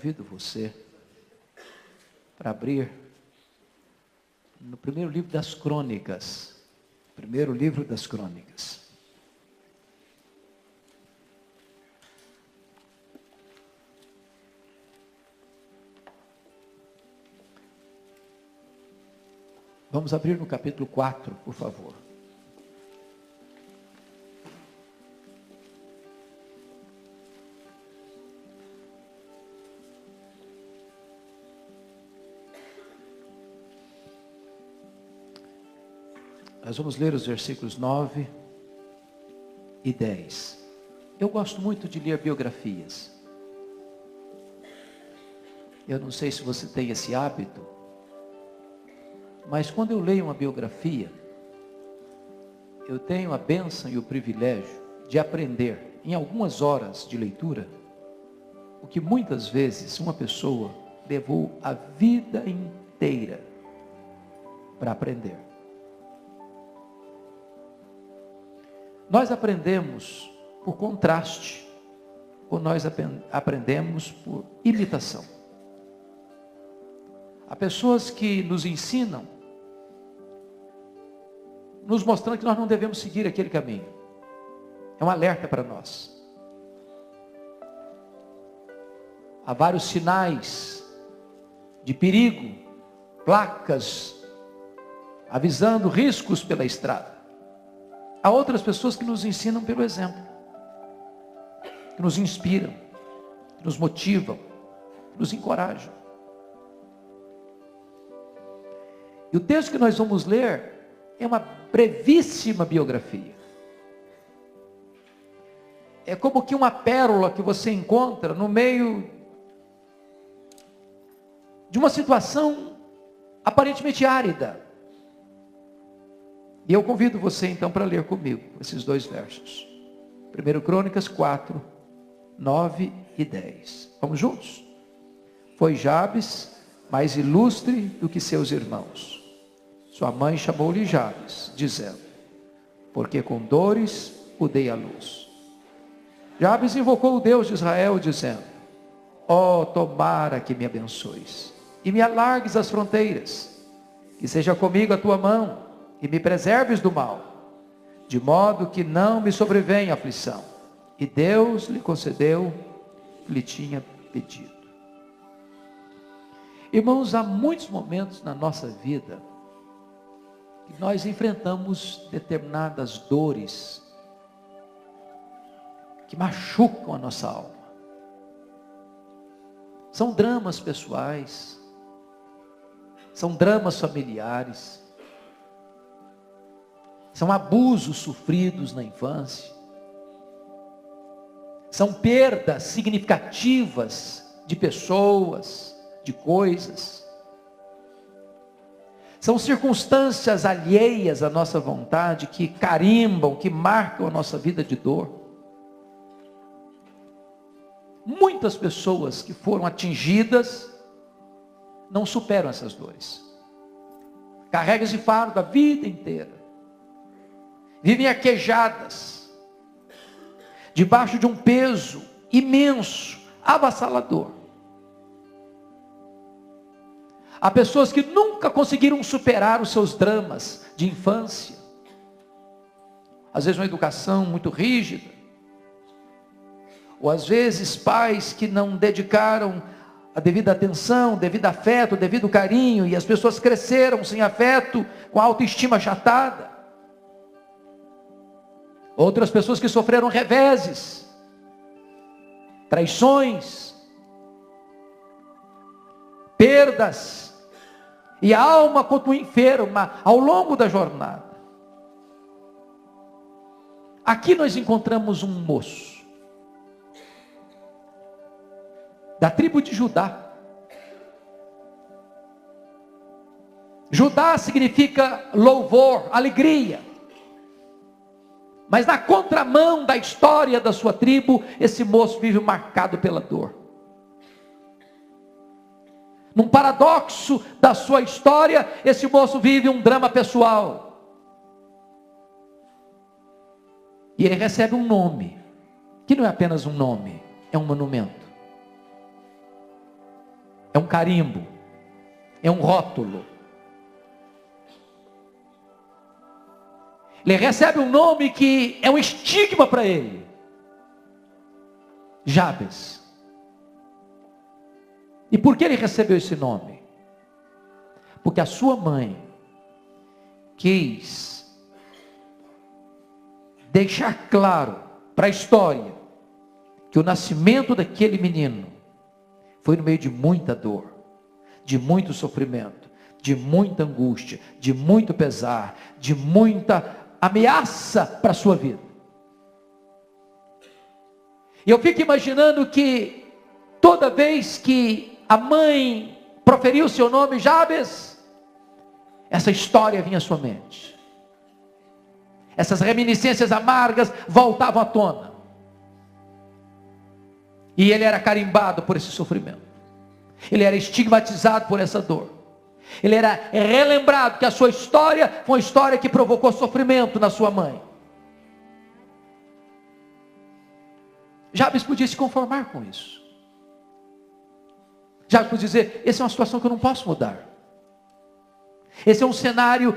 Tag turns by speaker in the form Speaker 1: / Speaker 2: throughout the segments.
Speaker 1: convido você para abrir no primeiro livro das Crônicas. Primeiro livro das Crônicas. Vamos abrir no capítulo 4, por favor. Nós vamos ler os versículos 9 e 10. Eu gosto muito de ler biografias. Eu não sei se você tem esse hábito, mas quando eu leio uma biografia, eu tenho a bênção e o privilégio de aprender, em algumas horas de leitura, o que muitas vezes uma pessoa levou a vida inteira para aprender. Nós aprendemos por contraste, ou nós aprendemos por imitação. Há pessoas que nos ensinam, nos mostrando que nós não devemos seguir aquele caminho. É um alerta para nós. Há vários sinais de perigo, placas avisando riscos pela estrada. Há outras pessoas que nos ensinam pelo exemplo, que nos inspiram, que nos motivam, que nos encorajam. E o texto que nós vamos ler é uma brevíssima biografia. É como que uma pérola que você encontra no meio de uma situação aparentemente árida. E eu convido você então para ler comigo esses dois versos. 1 Crônicas 4, 9 e 10. Vamos juntos? Foi Jabes mais ilustre do que seus irmãos. Sua mãe chamou-lhe Jabes, dizendo: porque com dores o dei à luz. Jabes invocou o Deus de Israel, dizendo: ó, tomara que me abençoes e me alargues as fronteiras, que seja comigo a tua mão e me preserves do mal, de modo que não me sobrevenha aflição. E Deus lhe concedeu o que lhe tinha pedido. Irmãos, há muitos momentos na nossa vida que nós enfrentamos determinadas dores que machucam a nossa alma. São dramas pessoais, são dramas familiares, são abusos sofridos na infância, são perdas significativas de pessoas, de coisas, são circunstâncias alheias à nossa vontade que carimbam, que marcam a nossa vida de dor. Muitas pessoas que foram atingidas não superam essas dores, carregam esse fardo a vida inteira, vivem aquejadas, debaixo de um peso imenso, avassalador. Há pessoas que nunca conseguiram superar os seus dramas de infância, às vezes uma educação muito rígida, ou às vezes pais que não dedicaram a devida atenção, devido afeto, devido carinho, e as pessoas cresceram sem afeto, com a autoestima achatada. Outras pessoas que sofreram reveses, traições, perdas, e a alma quanto enferma ao longo da jornada. Aqui nós encontramos um moço, da tribo de Judá. Judá significa louvor, alegria. Mas na contramão da história da sua tribo, esse moço vive marcado pela dor. Num paradoxo da sua história, esse moço vive um drama pessoal. E ele recebe um nome, que não é apenas um nome, é um monumento. é um carimbo, é um rótulo. Ele recebe um nome que é um estigma para ele. Jabes. E por que ele recebeu esse nome? Porque a sua mãe quis deixar claro para a história que o nascimento daquele menino foi no meio de muita dor, de muito sofrimento, de muita angústia, de muito pesar, de muita ameaça para a sua vida. E eu fico imaginando que toda vez que a mãe proferiu o seu nome, Jabes, essa história vinha à sua mente. Essas reminiscências amargas voltavam à tona. E ele era carimbado por esse sofrimento. Ele era estigmatizado por essa dor. Ele era relembrado que a sua história foi uma história que provocou sofrimento na sua mãe. Jabes podia se conformar com isso. Jabes podia dizer: essa é uma situação que eu não posso mudar. Esse é um cenário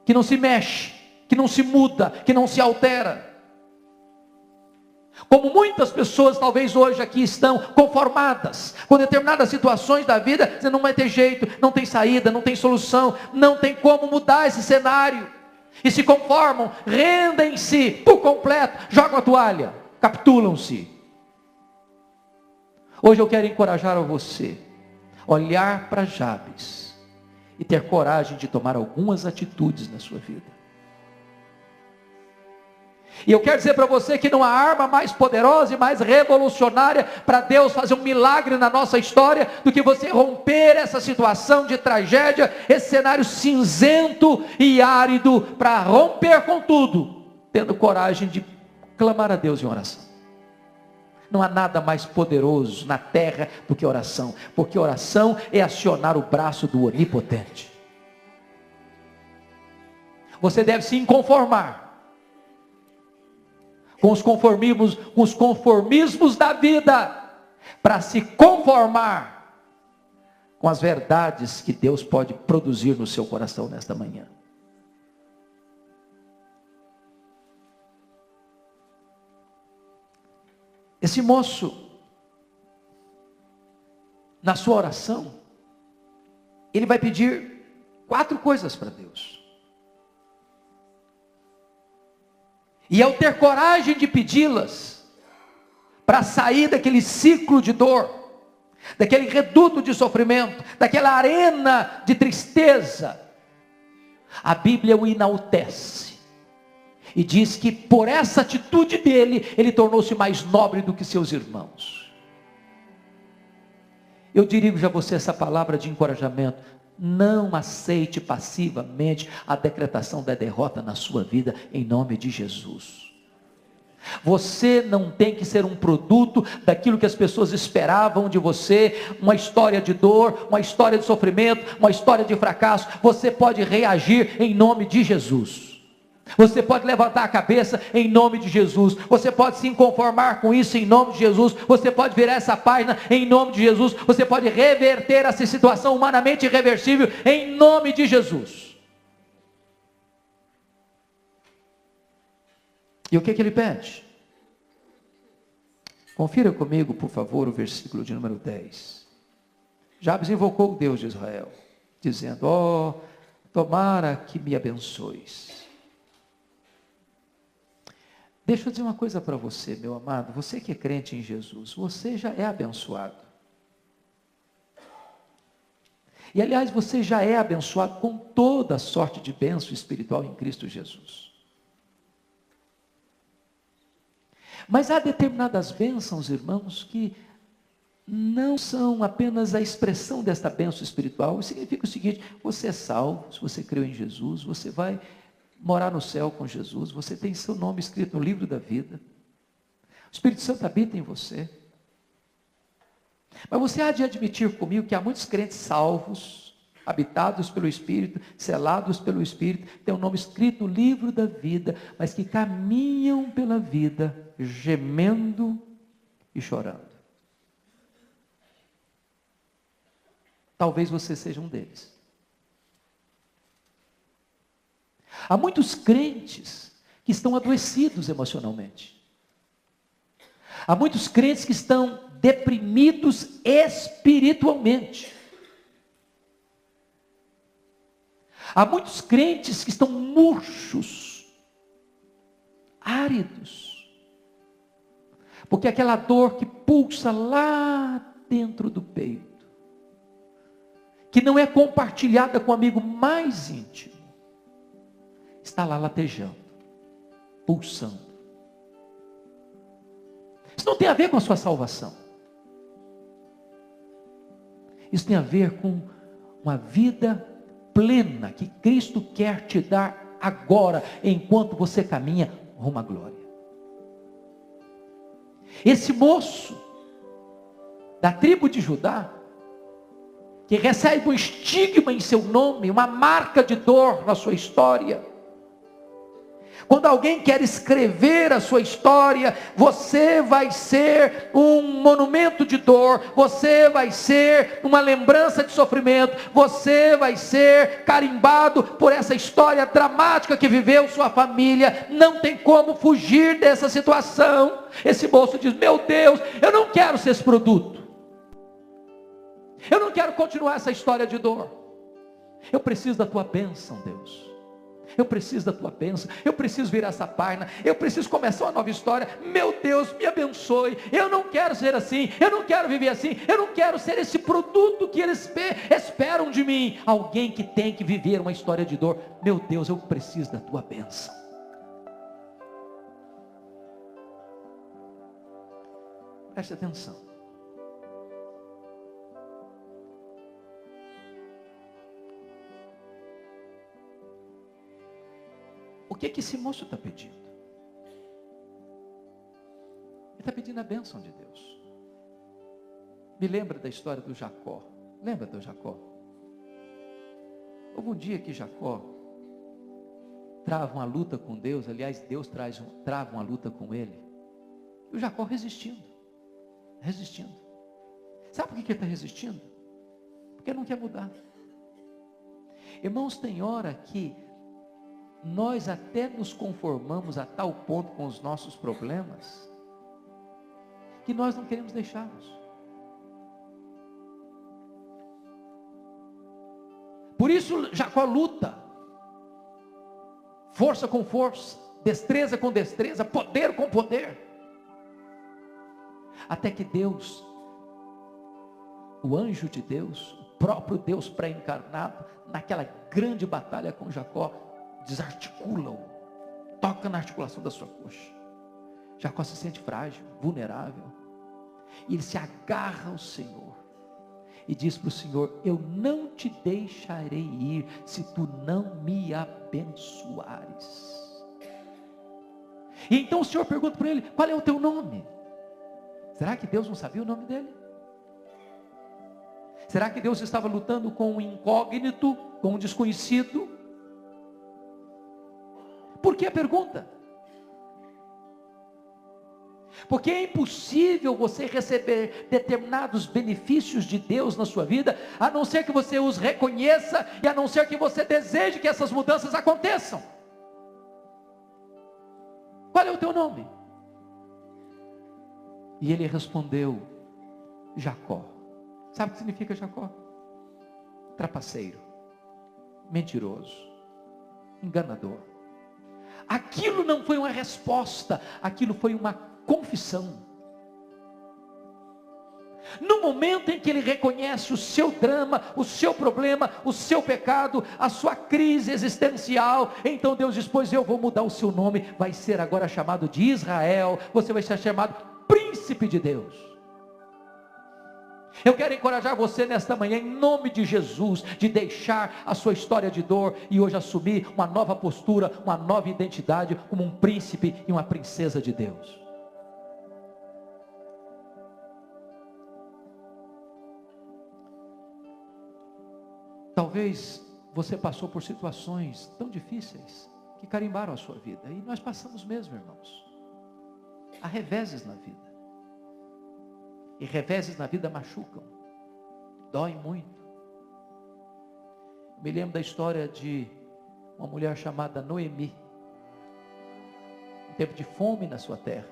Speaker 1: que não se mexe, que não se muda, que não se altera. Como muitas pessoas talvez hoje aqui estão conformadas com determinadas situações da vida, dizendo: não vai ter jeito, não tem saída, não tem solução, não tem como mudar esse cenário. E se conformam, rendem-se por completo, jogam a toalha, capitulam-se. Hoje eu quero encorajar a você, olhar para Jabes e ter coragem de tomar algumas atitudes na sua vida. E eu quero dizer para você que não há arma mais poderosa e mais revolucionária para Deus fazer um milagre na nossa história do que você romper essa situação de tragédia, esse cenário cinzento e árido, para romper com tudo, tendo coragem de clamar a Deus em oração. Não há nada mais poderoso na terra do que oração, porque oração é acionar o braço do Onipotente. Você deve se inconformar com os conformismos da vida, para se conformar com as verdades que Deus pode produzir no seu coração nesta manhã. Esse moço, na sua oração, ele vai pedir 4 coisas para Deus. E ao ter coragem de pedi-las, para sair daquele ciclo de dor, daquele reduto de sofrimento, daquela arena de tristeza, a Bíblia o enaltece. E diz que por essa atitude dele, ele tornou-se mais nobre do que seus irmãos. Eu dirijo a você essa palavra de encorajamento: não aceite passivamente a decretação da derrota na sua vida, em nome de Jesus. Você não tem que ser um produto daquilo que as pessoas esperavam de você, uma história de dor, uma história de sofrimento, uma história de fracasso. Você pode reagir em nome de Jesus. Você pode levantar a cabeça em nome de Jesus. Você pode se inconformar com isso em nome de Jesus. Você pode virar essa página em nome de Jesus. Você pode reverter essa situação humanamente irreversível em nome de Jesus. E o que ele pede? Confira comigo, por favor, o versículo de número 10. Jabes invocou o Deus de Israel, dizendo: ó, tomara que me abençoes. Deixa eu dizer uma coisa para você, meu amado. Você que é crente em Jesus, você já é abençoado. E aliás, você já é abençoado com toda sorte de bênção espiritual em Cristo Jesus. Mas há determinadas bênçãos, irmãos, que não são apenas a expressão desta bênção espiritual. Significa o seguinte: você é salvo, se você creu em Jesus, você vai morar no céu com Jesus, você tem seu nome escrito no livro da vida, o Espírito Santo habita em você. Mas você há de admitir comigo que há muitos crentes salvos, habitados pelo Espírito, selados pelo Espírito, têm o nome escrito no livro da vida, mas que caminham pela vida gemendo e chorando. Talvez você seja um deles. Há muitos crentes que estão adoecidos emocionalmente. Há muitos crentes que estão deprimidos espiritualmente. Há muitos crentes que estão murchos, áridos, porque aquela dor que pulsa lá dentro do peito, que não é compartilhada com o amigo mais íntimo, está lá latejando, pulsando. Isso não tem a ver com a sua salvação. Isso tem a ver com uma vida plena que Cristo quer te dar agora, enquanto você caminha rumo à glória. Esse moço da tribo de Judá, que recebe um estigma em seu nome, uma marca de dor na sua história. Quando alguém quer escrever a sua história, você vai ser um monumento de dor, você vai ser uma lembrança de sofrimento, você vai ser carimbado por essa história dramática que viveu sua família. Não tem como fugir dessa situação. Esse moço diz: meu Deus, eu não quero ser esse produto, eu não quero continuar essa história de dor. Eu preciso da tua bênção, Deus. Eu preciso da tua bênção, eu preciso virar essa página, eu preciso começar uma nova história. Meu Deus, me abençoe. Eu não quero ser assim, eu não quero viver assim, eu não quero ser esse produto que eles esperam de mim. Alguém que tem que viver uma história de dor. Meu Deus, eu preciso da tua bênção. Preste atenção. O que esse moço está pedindo? Ele está pedindo a bênção de Deus. Me lembra da história do Jacó. Lembra do Jacó? Houve um dia que Jacó trava uma luta com Deus. Aliás, Deus trava uma luta com ele. E o Jacó resistindo. Sabe por que ele está resistindo? Porque não quer mudar. Irmãos, tem hora que nós até nos conformamos a tal ponto com os nossos problemas, que nós não queremos deixá-los. Por isso Jacó luta, força com força, destreza com destreza, poder com poder, até que Deus, o anjo de Deus, o próprio Deus pré-encarnado, naquela grande batalha com Jacó, desarticula-o, toca na articulação da sua coxa. Jacó se sente frágil, vulnerável, e ele se agarra ao Senhor e diz para o Senhor: eu não te deixarei ir se tu não me abençoares. E então o Senhor pergunta para ele: qual é o teu nome? Será que Deus não sabia o nome dele? Será que Deus estava lutando com um incógnito, com um desconhecido? Por que a pergunta? Porque é impossível você receber determinados benefícios de Deus na sua vida, a não ser que você os reconheça e a não ser que você deseje que essas mudanças aconteçam. Qual é o teu nome? E ele respondeu: Jacó. Sabe o que significa Jacó? Trapaceiro, mentiroso, enganador. Aquilo não foi uma resposta, aquilo foi uma confissão. No momento em que ele reconhece o seu drama, o seu problema, o seu pecado, a sua crise existencial, então Deus diz: pois eu vou mudar o seu nome, vai ser agora chamado de Israel, você vai ser chamado Príncipe de Deus. Eu quero encorajar você nesta manhã, em nome de Jesus, de deixar a sua história de dor e hoje assumir uma nova postura, uma nova identidade, como um príncipe e uma princesa de Deus. Talvez você passou por situações tão difíceis que carimbaram a sua vida, e nós passamos mesmo, irmãos. Há reveses na vida. E reveses na vida machucam, doem muito. Me lembro da história de uma mulher chamada Noemi. Um tempo de fome na sua terra.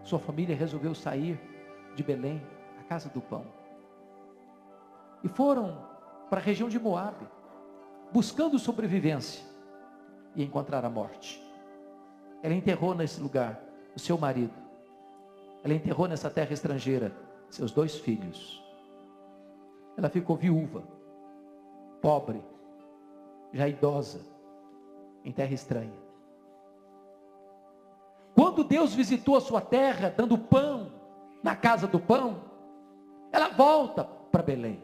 Speaker 1: Sua família resolveu sair de Belém, a casa do pão. E foram para a região de Moabe, buscando sobrevivência. E encontrar a morte. Ela enterrou nesse lugar o seu marido. Ela enterrou nessa terra estrangeira seus 2 filhos. Ela ficou viúva, pobre, já idosa, em terra estranha. Quando Deus visitou a sua terra, dando pão, na casa do pão, ela volta para Belém.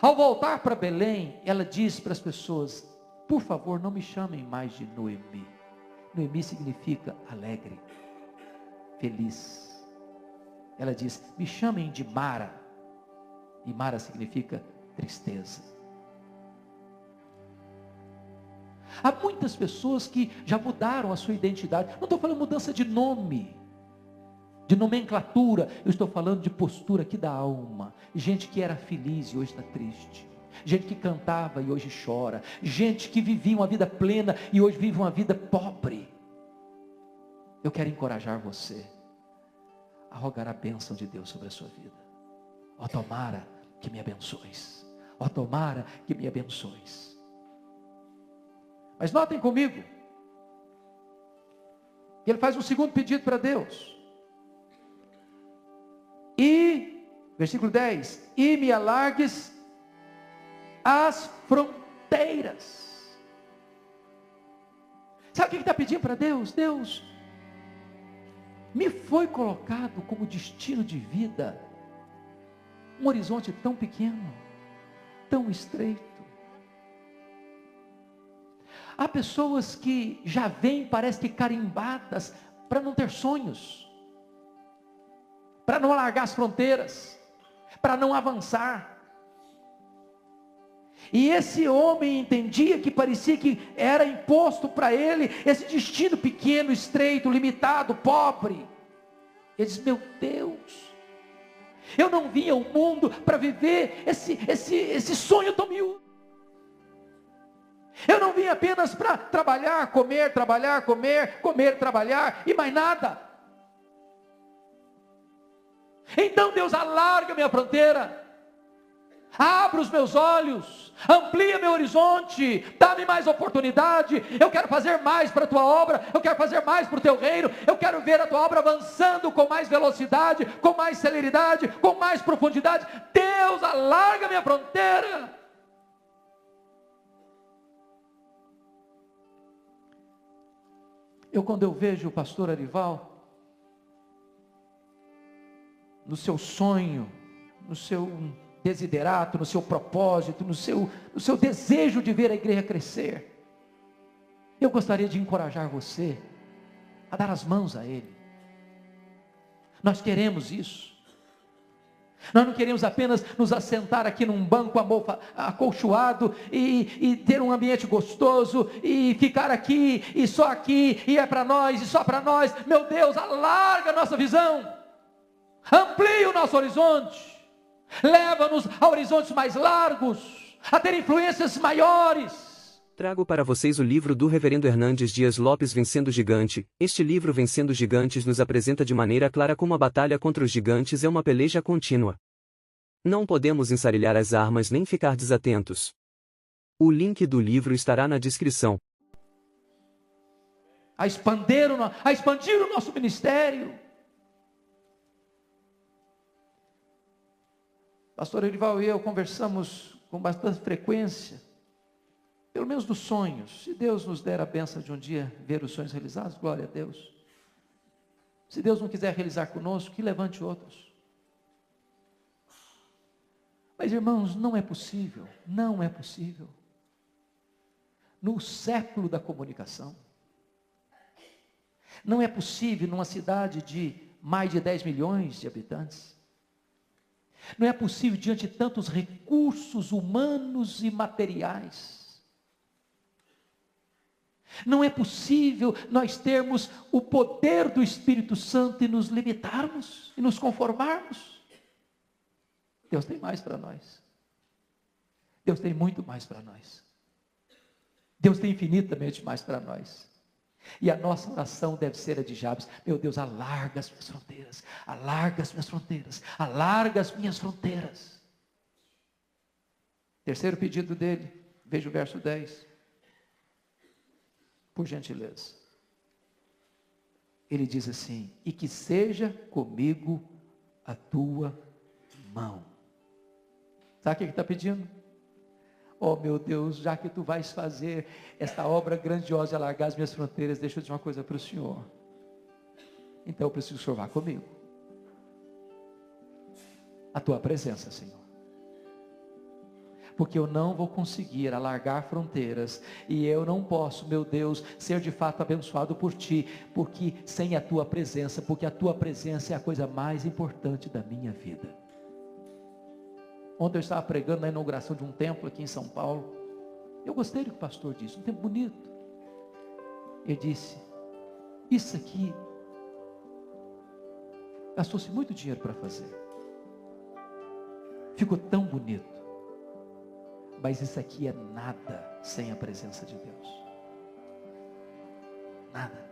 Speaker 1: Ao voltar para Belém, ela diz para as pessoas: por favor, não me chamem mais de Noemi. Noemi significa alegre, feliz. Ela diz: me chamem de Mara. E Mara significa tristeza. Há muitas pessoas que já mudaram a sua identidade. Não estou falando mudança de nome, de nomenclatura. Eu estou falando de postura aqui da alma. Gente que era feliz e hoje está triste. Gente que cantava e hoje chora. Gente que vivia uma vida plena e hoje vive uma vida pobre. Eu quero encorajar você a rogar a bênção de Deus sobre a sua vida. Ó, tomara que me abençoes. Ó, tomara que me abençoes. Mas notem comigo, que ele faz um segundo pedido para Deus. E, versículo 10, e me alargues as fronteiras. Sabe o que ele está pedindo para Deus? Deus, me foi colocado como destino de vida um horizonte tão pequeno, tão estreito. Há pessoas que já vêm, parece que carimbadas, para não ter sonhos, para não alargar as fronteiras, para não avançar. E esse homem entendia que parecia que era imposto para ele esse destino pequeno, estreito, limitado, pobre. Ele diz: meu Deus, eu não vim ao mundo para viver esse sonho tão miúdo. Eu não vim apenas para trabalhar, comer, trabalhar e mais nada. Então Deus, alarga minha fronteira, abre os meus olhos, amplia meu horizonte, dá-me mais oportunidade. Eu quero fazer mais para a tua obra, eu quero fazer mais para o teu reino, eu quero ver a tua obra avançando com mais velocidade, com mais celeridade, com mais profundidade. Deus, alarga minha fronteira. Quando eu vejo o pastor Arival, no seu sonho, no seu desiderato, no seu propósito, no seu desejo de ver a igreja crescer, eu gostaria de encorajar você a dar as mãos a ele. Nós queremos isso. Nós não queremos apenas nos assentar aqui num banco acolchoado e ter um ambiente gostoso e ficar aqui e é para nós e só para nós. Meu Deus, alarga a nossa visão, amplia o nosso horizonte, leva-nos a horizontes mais largos, a ter influências maiores.
Speaker 2: Trago para vocês o livro do Reverendo Hernandes Dias Lopes, Vencendo o Gigante. Este livro, Vencendo os Gigantes, nos apresenta de maneira clara como a batalha contra os gigantes é uma peleja contínua. Não podemos ensarilhar as armas nem ficar desatentos. O link do livro estará na descrição.
Speaker 1: A expandir o nosso ministério. Pastor Erival e eu conversamos com bastante frequência, pelo menos dos sonhos. Se Deus nos der a bênção de um dia ver os sonhos realizados, glória a Deus. Se Deus não quiser realizar conosco, que levante outros. Mas irmãos, não é possível, no século da comunicação, não é possível numa cidade de mais de 10 milhões de habitantes, não é possível diante de tantos recursos humanos e materiais, não é possível nós termos o poder do Espírito Santo e nos limitarmos e nos conformarmos. Deus tem mais para nós. Deus tem muito mais para nós. Deus tem infinitamente mais para nós. E a nossa oração deve ser a de Jabes: meu Deus, alarga as minhas fronteiras, alarga as minhas fronteiras, alarga as minhas fronteiras. Terceiro pedido dele, veja o verso 10. Por gentileza. Ele diz assim: e que seja comigo a tua mão. Sabe o que ele está pedindo? Oh meu Deus, já que tu vais fazer esta obra grandiosa de alargar as minhas fronteiras, deixa eu dizer uma coisa para o Senhor. Então eu preciso que o Senhor vá comigo. A tua presença, Senhor. Porque eu não vou conseguir alargar fronteiras, e eu não posso, meu Deus, ser de fato abençoado por Ti, porque sem a Tua presença, porque a Tua presença é a coisa mais importante da minha vida. Ontem eu estava pregando na inauguração de um templo aqui em São Paulo. Eu gostei do que o pastor disse, um templo bonito. Ele disse: isso aqui gastou-se muito dinheiro para fazer. Ficou tão bonito. Mas isso aqui é nada sem a presença de Deus. Nada.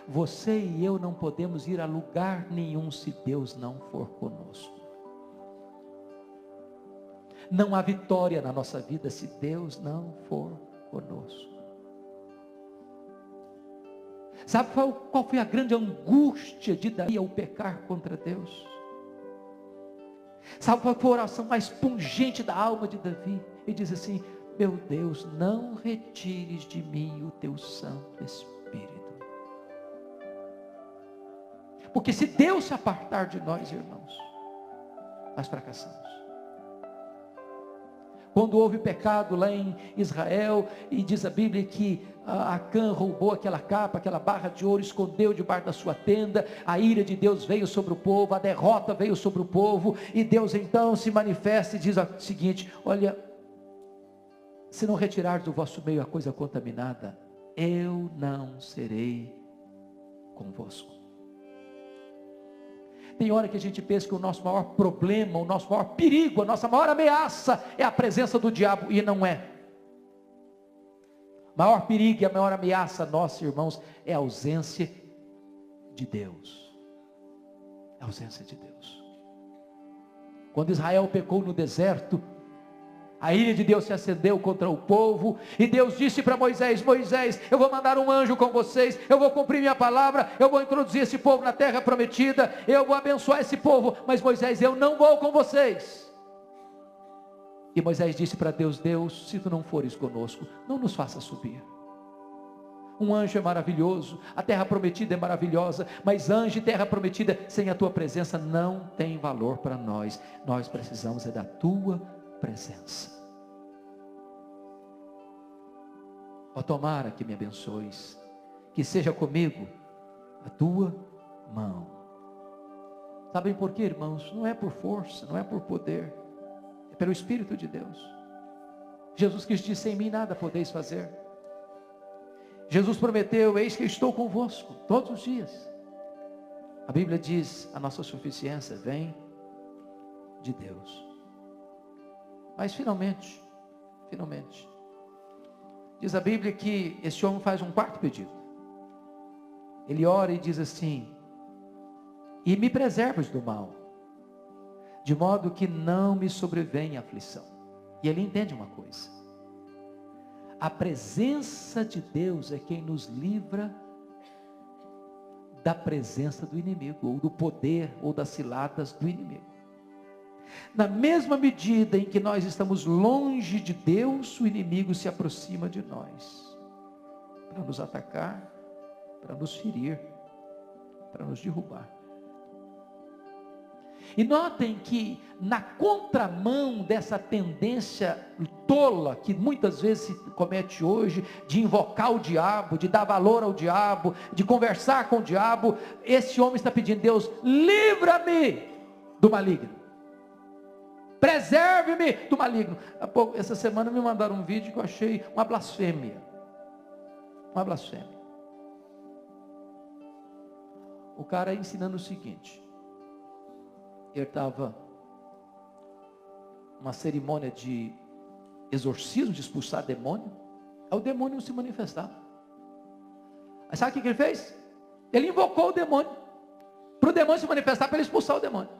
Speaker 1: Você e eu não podemos ir a lugar nenhum se Deus não for conosco. Não há vitória na nossa vida se Deus não for conosco. Sabe qual foi a grande angústia de Davi ao pecar contra Deus? Sabe qual foi a oração mais pungente da alma de Davi? Ele diz assim: meu Deus, não retires de mim o teu Santo Espírito. Porque se Deus se apartar de nós, irmãos, nós fracassamos. Quando houve pecado lá em Israel, e diz a Bíblia que Acã roubou aquela capa, aquela barra de ouro, escondeu debaixo da sua tenda, a ira de Deus veio sobre o povo, a derrota veio sobre o povo, e Deus então se manifesta e diz o seguinte: olha, se não retirar do vosso meio a coisa contaminada, eu não serei convosco. Tem hora que a gente pensa que o nosso maior problema, o nosso maior perigo, a nossa maior ameaça é a presença do diabo, e não é. O maior perigo e a maior ameaça nossa, irmãos, é a ausência de Deus. A ausência de Deus. Quando Israel pecou no deserto, a ira de Deus se acendeu contra o povo, e Deus disse para Moisés: Moisés, eu vou mandar um anjo com vocês, eu vou cumprir minha palavra, eu vou introduzir esse povo na terra prometida, eu vou abençoar esse povo, mas Moisés, eu não vou com vocês. E Moisés disse para Deus: Deus, se tu não fores conosco, não nos faça subir. Um anjo é maravilhoso, a terra prometida é maravilhosa, mas anjo e terra prometida sem a tua presença não tem valor para nós. Nós precisamos é da tua presença. Ó, tomara que me abençoes, que seja comigo a tua mão. Sabem por quê, irmãos? Não é por força, não é por poder, é pelo Espírito de Deus. Jesus Cristo disse: sem mim nada podeis fazer. Jesus prometeu: eis que estou convosco todos os dias. A Bíblia diz: a nossa suficiência vem de Deus. Mas finalmente, diz a Bíblia que esse homem faz um quarto pedido. Ele ora e diz assim: e me preservas do mal, de modo que não me sobrevenha aflição. E ele entende uma coisa: a presença de Deus é quem nos livra da presença do inimigo, ou do poder, ou das ciladas do inimigo. Na mesma medida em que nós estamos longe de Deus, o inimigo se aproxima de nós, para nos atacar, para nos ferir, para nos derrubar. E notem que na contramão dessa tendência tola, que muitas vezes se comete hoje, de invocar o diabo, de dar valor ao diabo, de conversar com o diabo, esse homem está pedindo: Deus, livra-me do maligno. Preserve-me do maligno. Essa semana me mandaram um vídeo que eu achei uma blasfêmia. Uma blasfêmia. O cara ensinando o seguinte: ele estava uma cerimônia de exorcismo, de expulsar demônio, é o demônio não se manifestar. Aí sabe o que ele fez? Ele invocou o demônio, para o demônio se manifestar, para ele expulsar o demônio.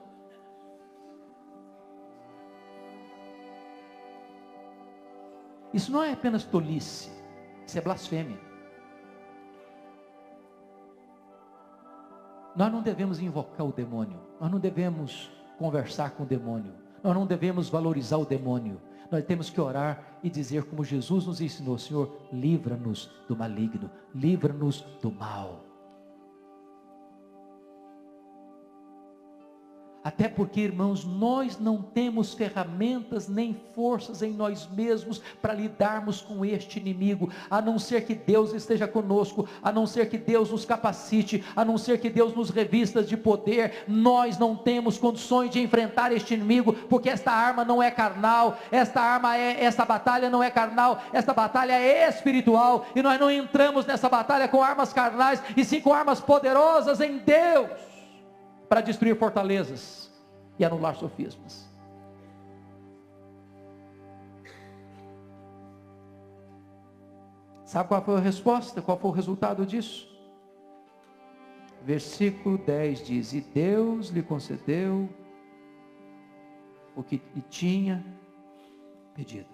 Speaker 1: Isso não é apenas tolice, isso é blasfêmia. Nós não devemos invocar o demônio, nós não devemos conversar com o demônio, nós não devemos valorizar o demônio. Nós temos que orar e dizer como Jesus nos ensinou: Senhor, livra-nos do maligno, livra-nos do mal. Até porque, irmãos, nós não temos ferramentas nem forças em nós mesmos para lidarmos com este inimigo, a não ser que Deus esteja conosco, a não ser que Deus nos capacite, a não ser que Deus nos revista de poder. Nós não temos condições de enfrentar este inimigo, porque esta arma não é carnal, esta batalha não é carnal, esta batalha é espiritual, e nós não entramos nessa batalha com armas carnais, e sim com armas poderosas em Deus, para destruir fortalezas e anular sofismas. Sabe qual foi a resposta? Qual foi o resultado disso? Versículo 10 diz: e Deus lhe concedeu o que lhe tinha pedido.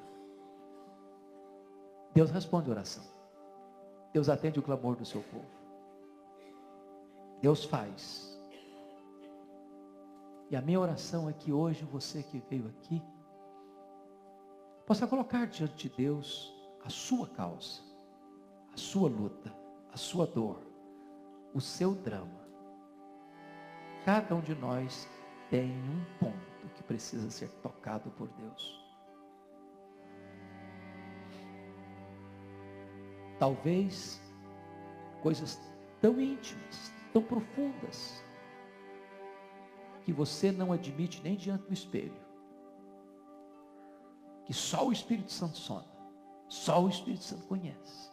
Speaker 1: Deus responde a oração. Deus atende o clamor do seu povo. Deus faz. E a minha oração é que hoje você que veio aqui possa colocar diante de Deus a sua causa, a sua luta, a sua dor, o seu drama. Cada um de nós tem um ponto que precisa ser tocado por Deus. Talvez coisas tão íntimas, tão profundas, que você não admite nem diante do espelho, que só o Espírito Santo sonda, só o Espírito Santo conhece.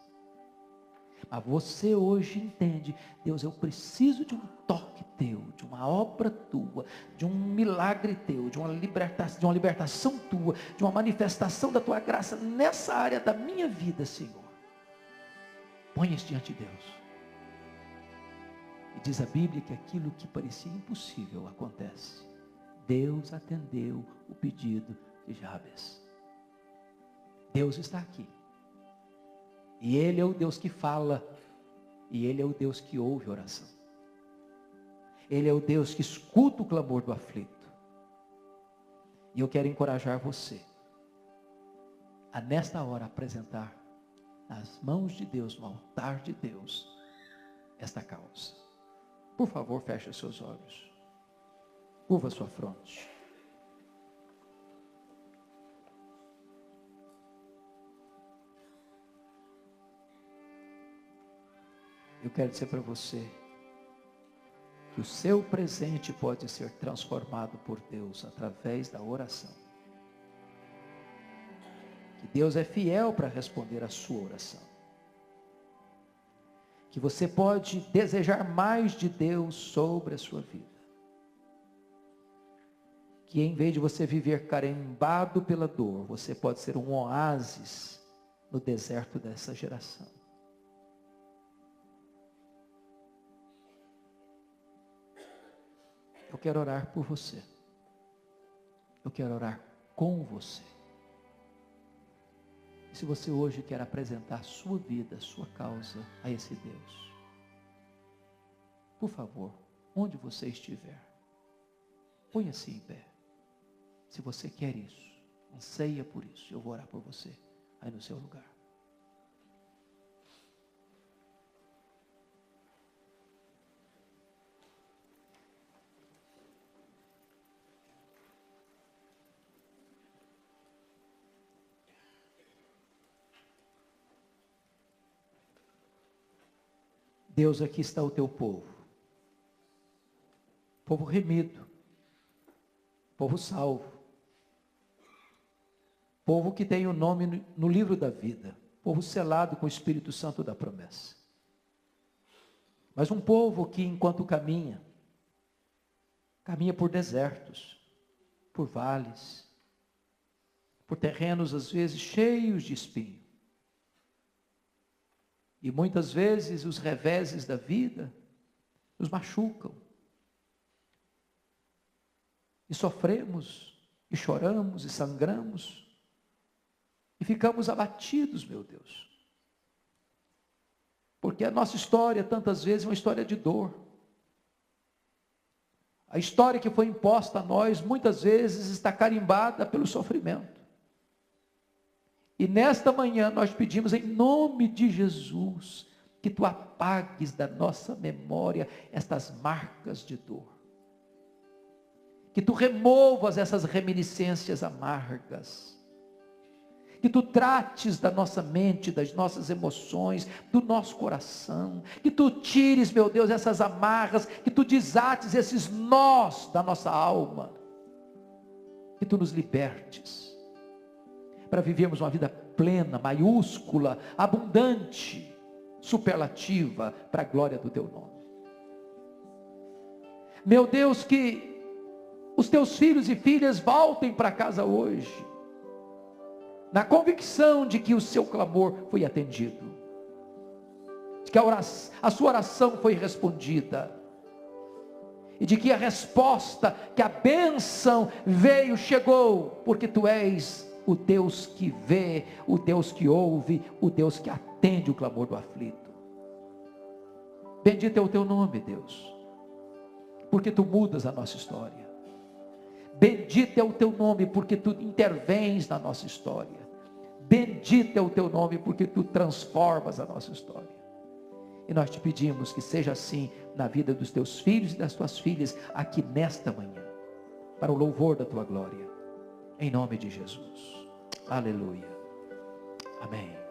Speaker 1: Mas você hoje entende: Deus, eu preciso de um toque teu, de uma obra tua, de um milagre teu, de uma libertação tua, de uma manifestação da tua graça nessa área da minha vida, Senhor. Põe-se diante de Deus. E diz a Bíblia que aquilo que parecia impossível acontece. Deus atendeu o pedido de Jabes. Deus está aqui. E Ele é o Deus que fala. E Ele é o Deus que ouve a oração. Ele é o Deus que escuta o clamor do aflito. E eu quero encorajar você a nesta hora apresentar nas mãos de Deus, no altar de Deus, esta causa. Por favor, feche os seus olhos. Curva a sua fronte. Eu quero dizer para você que o seu presente pode ser transformado por Deus através da oração. Que Deus é fiel para responder a sua oração. Que você pode desejar mais de Deus sobre a sua vida. Que em vez de você viver carimbado pela dor, você pode ser um oásis no deserto dessa geração. Eu quero orar por você. Eu quero orar com você. E se você hoje quer apresentar a sua vida, a sua causa a esse Deus, por favor, onde você estiver, ponha-se em pé. Se você quer isso, anseia por isso, eu vou orar por você aí no seu lugar. Deus, aqui está o teu povo. Povo remido. Povo salvo. Povo que tem o nome no livro da vida. Povo selado com o Espírito Santo da promessa. Mas um povo que, enquanto caminha por desertos, por vales, por terrenos às vezes cheios de espinho. E muitas vezes os reveses da vida nos machucam. E sofremos, e choramos, e sangramos, e ficamos abatidos, meu Deus. Porque a nossa história, tantas vezes, é uma história de dor. A história que foi imposta a nós, muitas vezes, está carimbada pelo sofrimento. E nesta manhã nós pedimos, em nome de Jesus, que Tu apagues da nossa memória estas marcas de dor. Que Tu removas essas reminiscências amargas. Que Tu trates da nossa mente, das nossas emoções, do nosso coração. Que Tu tires, meu Deus, essas amarras. Que Tu desates esses nós da nossa alma. Que Tu nos libertes. Para vivermos uma vida plena, maiúscula, abundante, superlativa, para a glória do Teu nome. Meu Deus, que os Teus filhos e filhas voltem para casa hoje, na convicção de que o seu clamor foi atendido, de que a sua oração foi respondida, e de que a resposta, que a bênção veio, chegou, porque Tu és o Deus que vê, o Deus que ouve, o Deus que atende o clamor do aflito. Bendito é o Teu nome, Deus, porque Tu mudas a nossa história. Bendito é o Teu nome, porque Tu intervens na nossa história. Bendito é o Teu nome, porque Tu transformas a nossa história. E nós Te pedimos que seja assim na vida dos Teus filhos e das Tuas filhas, aqui nesta manhã, para o louvor da Tua glória, em nome de Jesus. Aleluia. Amém.